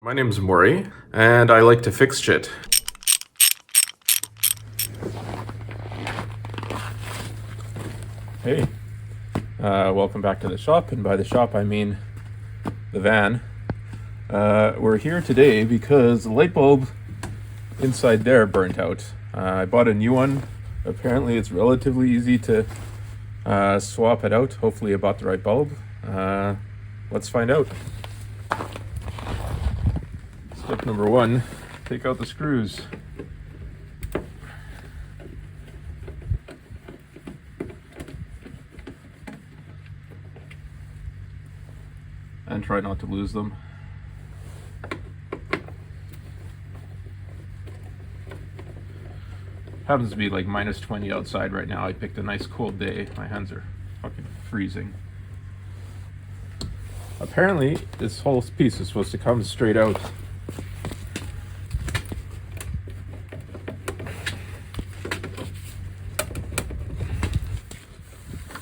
My name's Maury, and I like to fix shit. Hey, welcome back to the shop, and by the shop I mean the van. We're here today because the light bulb inside there burnt out. I bought a new one. Apparently it's relatively easy to swap it out. Hopefully I bought the right bulb. Let's find out. Step number one, take out the screws. And try not to lose them. Happens to be like minus 20 outside right now. I picked a nice cold day. My hands are fucking freezing. Apparently, this whole piece is supposed to come straight out.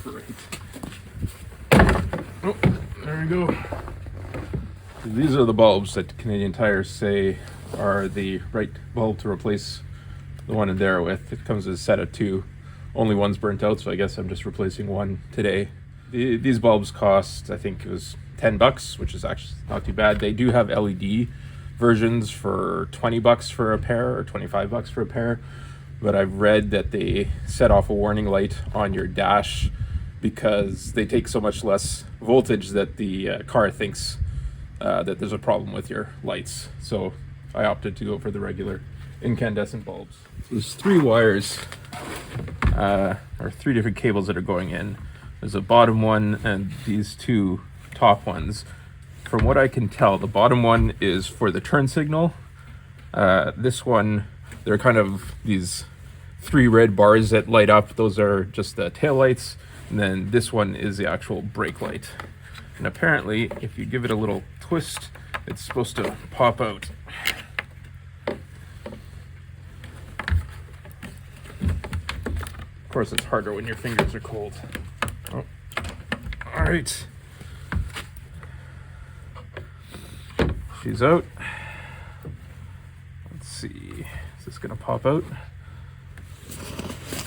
Great. Oh, there we go. These are the bulbs that Canadian Tires say are the right bulb to replace the one in there with. It comes with a set of two. Only one's burnt out, so I guess I'm just replacing one today. These bulbs cost, I think it was $10, which is actually not too bad. They do have LED versions for $20 for a pair or $25 for a pair, but I've read that they set off a warning light on your dash because they take so much less voltage that the car thinks that there's a problem with your lights. So I opted to go for the regular incandescent bulbs. There's three wires, or three different cables that are going in. There's a bottom one and these two top ones. From what I can tell, the bottom one is for the turn signal. This one, they're kind of these three red bars that light up. Those are just the tail lights. And then this one is the actual brake light. And apparently, if you give it a little twist, it's supposed to pop out. Of course, it's harder when your fingers are cold. Oh. All right. She's out. Let's see. Is this gonna pop out?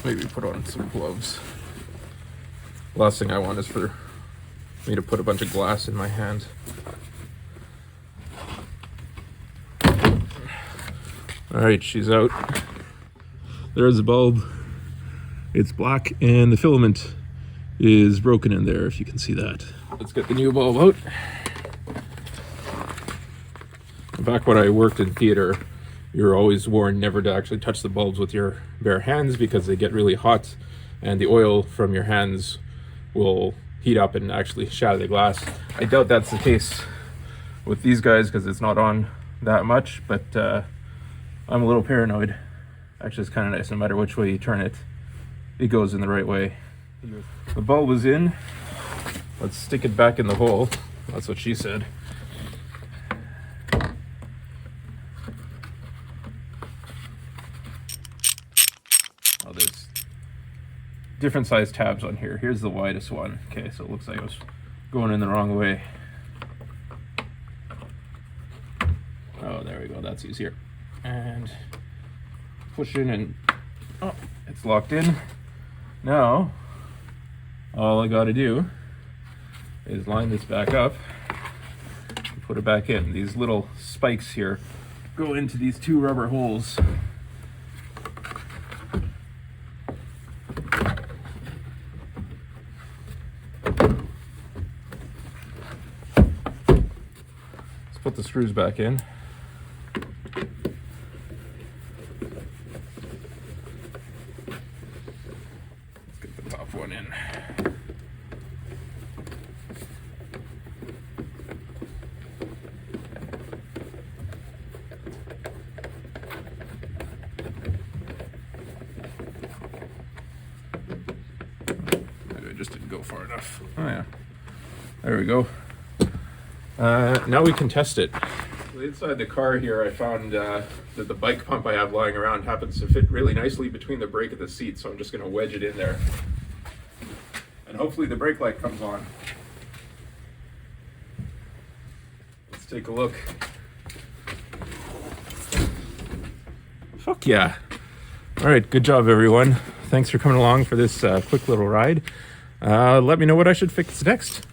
Maybe put on some gloves. Last thing I want is for me to put a bunch of glass in my hand. All right, she's out. There's the bulb. It's black and the filament is broken in there, if you can see that. Let's get the new bulb out. Back when I worked in theater, you're always warned never to actually touch the bulbs with your bare hands because they get really hot and the oil from your hands will heat up and actually shatter the glass. I doubt that's the case with these guys because it's not on that much, but I'm a little paranoid. Actually, it's kind of nice. No matter which way you turn it, it goes in the right way. The bulb is in. Let's stick it back in the hole. That's what she said. Oh, there's different size tabs on here. Here's the widest one. Okay, so it looks like I was going in the wrong way. Oh, there we go. That's easier. And push in and oh, it's locked in. Now, all I gotta do is line this back up and put it back in. These little spikes here go into these two rubber holes. Let's put the screws back in. One in. Maybe I just didn't go far enough. Oh yeah, there we go. Now we can test it. Inside the car here, I found that the bike pump I have lying around happens to fit really nicely between the brake and the seat, so I'm just going to wedge it in there. And hopefully the brake light comes on. Let's take a look. Fuck yeah. All right, good job, everyone. Thanks for coming along for this quick little ride. Let me know what I should fix next.